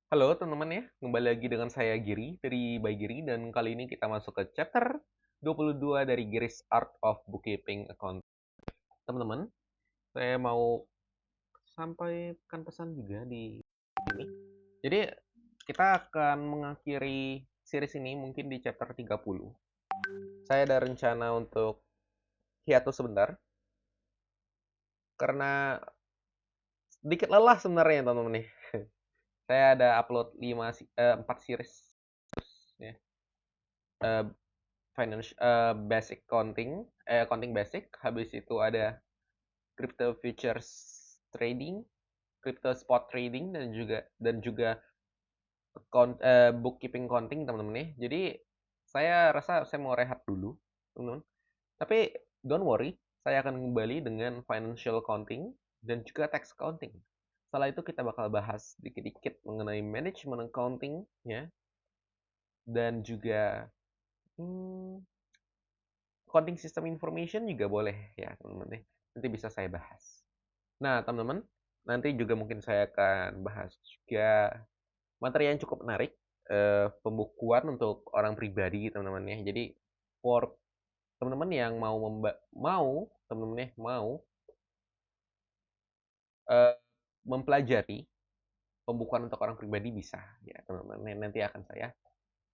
Halo teman-teman ya, kembali lagi dengan saya Giri dari By Giri dan kali ini kita masuk ke chapter 22 dari Giri's Art of Bookkeeping Account. Teman-teman, saya mau sampaikan pesan juga di sini. Jadi kita akan mengakhiri series ini mungkin di chapter 30. Saya ada rencana untuk hiatus sebentar karena sedikit lelah sebenarnya teman-teman nih. Saya ada upload 4 series ya. Eh, basic accounting basic, habis itu ada crypto futures trading, crypto spot trading dan juga bookkeeping accounting teman-teman ya. Jadi saya rasa saya mau rehat dulu teman-teman. Tapi don't worry, saya akan kembali dengan financial accounting dan juga tax accounting. Setelah itu kita bakal bahas dikit-dikit mengenai management accounting ya, dan juga hmm, coding system information juga boleh ya teman-teman. Nanti bisa saya bahas. Nah teman-teman, nanti juga mungkin saya akan bahas juga materi yang cukup menarik, pembukuan untuk orang pribadi teman-teman ya. Jadi for teman-teman yang mau eh, mempelajari pembukuan untuk orang pribadi bisa ya teman-teman. Nanti akan saya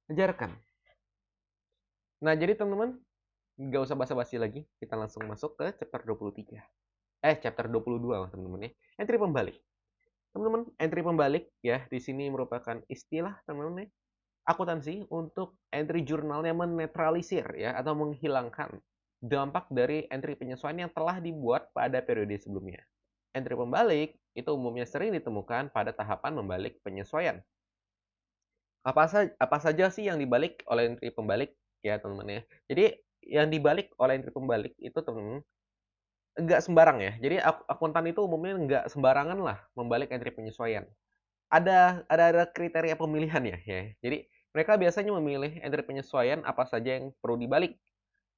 ajarkan. Nah jadi teman-teman, nggak usah basa-basi lagi, kita langsung masuk ke chapter 23. Chapter 22 teman-teman ya. Entry pembalik. Teman-teman, entry pembalik ya di sini merupakan istilah teman-teman ya, akuntansi untuk entry jurnalnya menetralisir ya atau menghilangkan dampak dari entry penyesuaian yang telah dibuat pada periode sebelumnya. Entry pembalik itu umumnya sering ditemukan pada tahapan membalik penyesuaian. Apa saja sih yang dibalik oleh entry pembalik ya teman-teman ya. Jadi yang dibalik oleh entry pembalik itu teman-teman nggak sembarang ya. Jadi akuntan itu umumnya nggak sembarangan lah membalik entry penyesuaian. Ada kriteria pemilihan ya. Jadi mereka biasanya memilih entry penyesuaian apa saja yang perlu dibalik.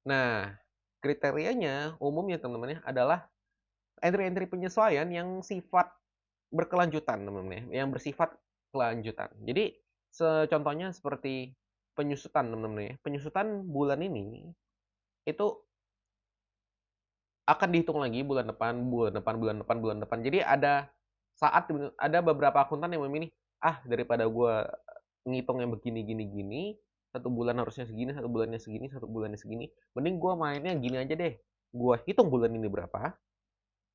Nah, kriterianya umumnya teman-teman ya adalah entry-entry penyesuaian yang sifat berkelanjutan teman-teman ya, yang bersifat kelanjutan. Jadi contohnya seperti penyusutan teman-teman ya. Penyusutan bulan ini itu akan dihitung lagi bulan depan, bulan depan, bulan depan, bulan depan. Jadi ada beberapa akuntan yang memilih, daripada gue ngitung yang begini, gini, gini, satu bulan harusnya segini, satu bulannya segini, satu bulannya segini. Mending gue mainnya gini aja deh. Gue hitung bulan ini berapa.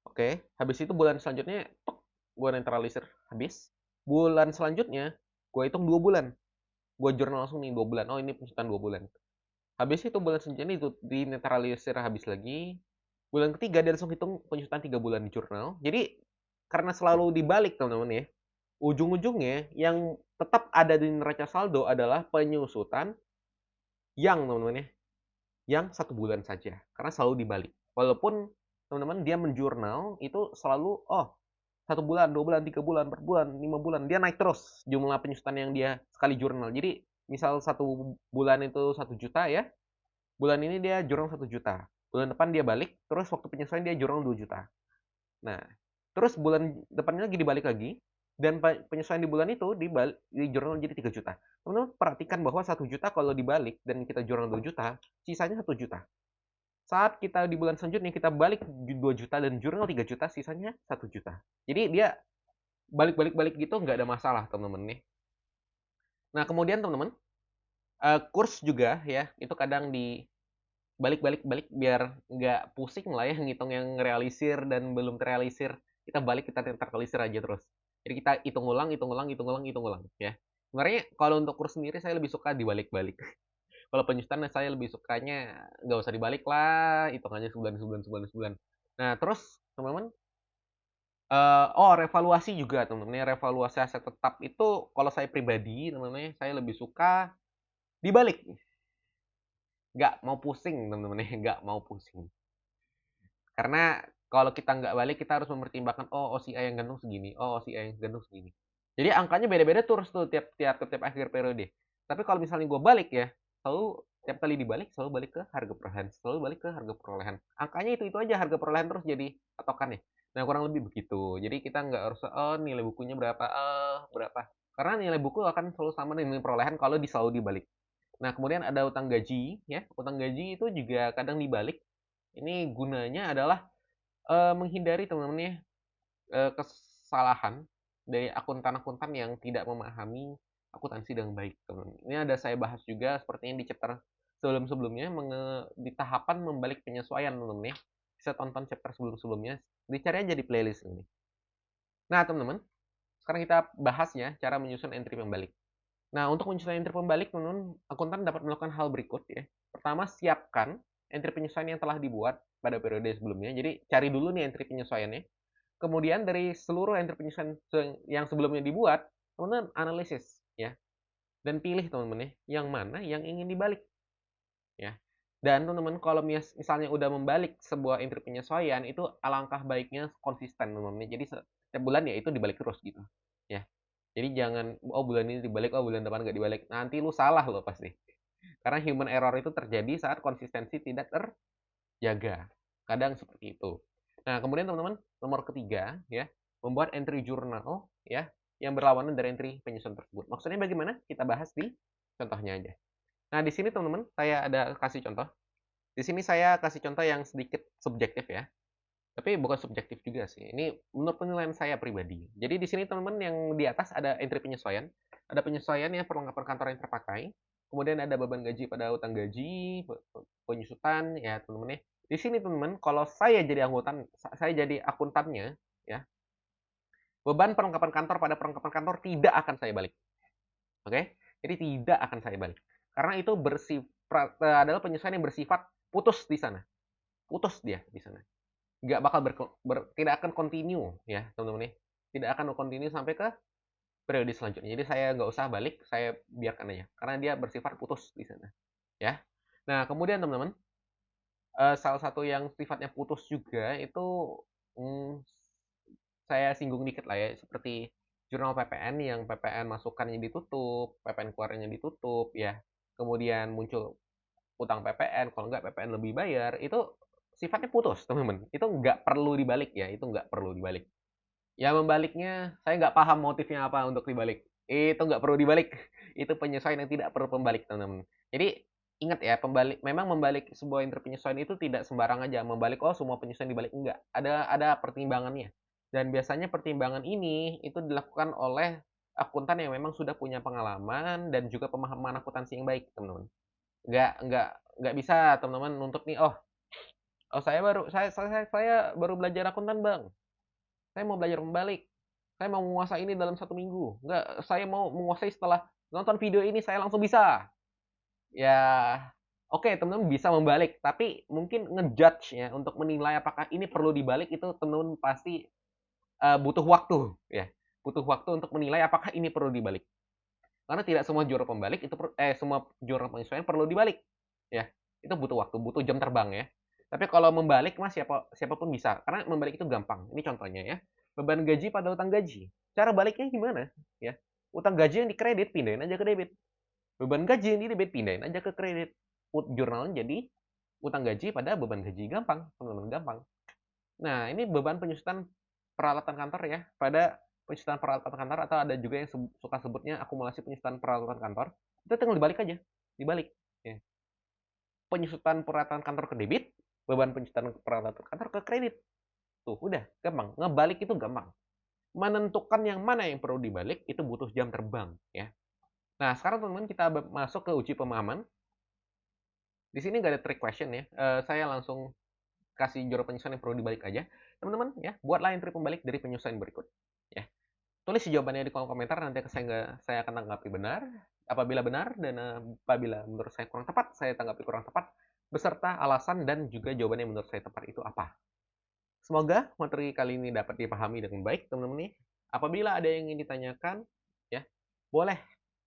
Oke, habis itu bulan selanjutnya, gue netralisir habis. Bulan selanjutnya, gue hitung 2 bulan. Gue jurnal langsung nih 2 bulan. Oh ini penyusutan 2 bulan. Habis itu bulan selanjutnya itu dinetralisir habis lagi. Bulan ketiga dia langsung hitung penyusutan 3 bulan di jurnal. Jadi karena selalu dibalik teman-teman ya, ujung-ujungnya yang tetap ada di neraca saldo adalah penyusutan yang teman-teman ya, yang 1 bulan saja. Karena selalu dibalik. Walaupun teman-teman dia menjurnal itu selalu 1 bulan, 2 bulan, 3 bulan, 4 bulan, 5 bulan, dia naik terus jumlah penyusutan yang dia sekali jurnal. Jadi misal 1 bulan itu 1 juta ya, bulan ini dia jurnal 1 juta. Bulan depan dia balik, terus waktu penyesuaian dia jurnal 2 juta. Nah, terus bulan depannya lagi dibalik lagi, dan penyesuaian di bulan itu di jurnal jadi 3 juta. Teman-teman perhatikan bahwa 1 juta kalau dibalik dan kita jurnal 2 juta, sisanya 1 juta. Saat kita di bulan selanjutnya kita balik 2 juta dan jurnal 3 juta, sisanya 1 juta. Jadi dia balik-balik-balik gitu nggak ada masalah teman-teman nih. Nah kemudian teman-teman, kurs juga ya, itu kadang di balik-balik-balik biar nggak pusing lah ya ngitung yang realisir dan belum terrealisir. Kita balik, kita terrealisir aja terus. Jadi kita hitung ulang, hitung ulang, hitung ulang, hitung ulang ya. Sebenarnya kalau untuk kurs sendiri saya lebih suka dibalik-balik. Kalau penyusutan saya lebih sukanya nggak usah dibalik lah, hitungannya sebulan, sebulan, sebulan, sebulan. Nah terus teman-teman, revaluasi juga teman-teman. Revaluasi aset tetap itu kalau saya pribadi teman-teman, saya lebih suka dibalik. Nggak mau pusing teman-teman, nggak mau pusing. Karena kalau kita nggak balik, kita harus mempertimbangkan, oh OCI yang gantung segini, oh OCI yang gantung segini. Jadi angkanya beda-beda terus tuh tiap akhir periode. Tapi kalau misalnya gue balik ya, selalu tiap kali dibalik selalu balik ke harga perolehan, selalu balik ke harga perolehan. Angkanya itu aja harga perolehan terus jadi patokannya. Nah kurang lebih begitu. Jadi kita nggak harus nilai bukunya berapa, berapa. Karena nilai buku akan selalu sama dengan perolehan kalau selalu dibalik. Nah, kemudian ada utang gaji, ya. Utang gaji itu juga kadang dibalik. Ini gunanya adalah menghindari teman-teman ya, kesalahan dari akuntan-akuntan yang tidak memahami akuntansi dengan baik, teman-teman. Ini ada saya bahas juga sepertinya di chapter sebelum-sebelumnya di tahapan membalik penyesuaian, teman-teman ya. Bisa tonton chapter sebelum-sebelumnya, dicari aja di playlist ini. Nah, teman-teman, sekarang kita bahas ya cara menyusun entry pembalik. Nah, untuk menyusun entry pembalik, teman-teman, akuntan dapat melakukan hal berikut ya. Pertama, siapkan entry penyesuaian yang telah dibuat pada periode sebelumnya. Jadi, cari dulu nih entry penyesuaiannya. Kemudian dari seluruh entry penyesuaian yang sebelumnya dibuat, teman-teman analisis ya. Dan pilih teman-teman ya, yang mana yang ingin dibalik ya. Dan teman-teman kalau misalnya udah membalik sebuah entry penyesuaian itu alangkah baiknya konsisten teman-teman. Jadi setiap bulan ya itu dibalik terus gitu ya. Jadi jangan oh bulan ini dibalik, oh bulan depan nggak dibalik. Nanti lu salah loh pasti. Karena human error itu terjadi saat konsistensi tidak terjaga. Kadang seperti itu. Nah, kemudian teman-teman, nomor ketiga ya, membuat entry jurnal ya yang berlawanan dari entry penyusun tersebut. Maksudnya bagaimana? Kita bahas di contohnya aja. Nah, di sini teman-teman, saya ada kasih contoh. Di sini saya kasih contoh yang sedikit subjektif ya. Tapi bukan subjektif juga sih. Ini menurut penilaian saya pribadi. Jadi di sini teman-teman yang di atas ada entry penyesuaian. Ada penyesuaian yang perlengkapan kantor yang terpakai. Kemudian ada beban gaji pada utang gaji, penyusutan ya teman-teman ya. Di sini teman-teman, kalau saya jadi saya jadi akuntannya ya. Beban perlengkapan kantor pada perlengkapan kantor tidak akan saya balik. Oke? Jadi tidak akan saya balik. Karena itu adalah penyesuaian yang bersifat putus di sana. Putus dia di sana. Nggak bakal tidak akan continue ya teman-teman ya. Tidak akan continue sampai ke periode selanjutnya. Jadi saya nggak usah balik, saya biarkan aja. Karena dia bersifat putus di sana. Ya. Nah, kemudian teman-teman, salah satu yang sifatnya putus juga itu hmm, saya singgung dikit lah ya, seperti jurnal PPN yang PPN masukannya ditutup, PPN keluarnya ditutup, ya. Kemudian muncul utang PPN, kalau nggak PPN lebih bayar, itu sifatnya putus, teman-teman. Itu nggak perlu dibalik ya, itu nggak perlu dibalik. Ya membaliknya, saya nggak paham motifnya apa untuk dibalik. Itu nggak perlu dibalik. Itu penyesuaian yang tidak perlu pembalik, teman-teman. Jadi, ingat ya, memang membalik sebuah entry penyesuaian itu tidak sembarang aja. Membalik, oh semua penyesuaian dibalik. Enggak. Ada pertimbangannya. Dan biasanya pertimbangan ini itu dilakukan oleh akuntan yang memang sudah punya pengalaman dan juga pemahaman akuntansi yang baik, teman-teman. Nggak bisa teman-teman nuntut nih, oh saya baru belajar akuntan, Bang. Saya mau belajar membalik. Saya mau menguasai ini dalam 1 minggu. Enggak, saya mau menguasai setelah nonton video ini saya langsung bisa. Ya, oke teman-teman bisa membalik, tapi mungkin ngejudge ya untuk menilai apakah ini perlu dibalik itu teman-teman pasti butuh waktu ya. Butuh waktu untuk menilai apakah ini perlu dibalik. Karena tidak semua jurnal pembalik itu semua jurnal penyesuaian perlu dibalik. Ya, itu butuh waktu, butuh jam terbang ya. Tapi kalau membalik mas siapapun bisa. Karena membalik itu gampang. Ini contohnya ya. Beban gaji pada utang gaji. Cara baliknya gimana? Ya. Utang gaji yang dikredit pindahin aja ke debit. Beban gaji yang di debit pindahin aja ke kredit. Jurnalnya jadi utang gaji pada beban gaji, gampang, teman-teman, gampang. Nah, ini beban penyusutan peralatan kantor ya, pada penyusutan peralatan kantor atau ada juga yang suka sebutnya akumulasi penyusutan peralatan kantor. Itu tinggal dibalik aja, dibalik. Ya. Penyusutan peralatan kantor ke debit, beban penyusutan peralatan kantor ke kredit. Tuh, udah, gampang. Ngebalik itu gampang. Menentukan yang mana yang perlu dibalik itu butuh jam terbang ya. Nah, sekarang teman-teman kita masuk ke uji pemahaman. Di sini nggak ada trick question ya. Saya langsung kasih jurnal penyesuaian yang perlu dibalik aja. Teman-teman ya, buatlah entry pembalik dari penyesuaian berikut. Ya. Tulis jawabannya di kolom komentar, nanti saya akan tanggapi benar. Apabila benar dan apabila menurut saya kurang tepat, saya tanggapi kurang tepat beserta alasan dan juga jawaban yang menurut saya tepat itu apa. Semoga materi kali ini dapat dipahami dengan baik, teman-teman nih. Apabila ada yang ingin ditanyakan, ya, boleh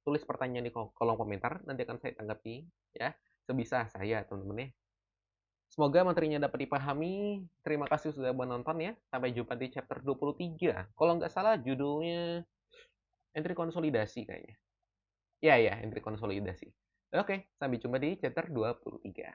tulis pertanyaan di kolom komentar, nanti akan saya tanggapi ya sebisa saya, teman-teman ya. Semoga materinya dapat dipahami. Terima kasih sudah menonton ya. Sampai jumpa di chapter 23. Kalau nggak salah judulnya entry konsolidasi kayaknya. Ya, entry konsolidasi. Oke, sampai jumpa di chapter 23.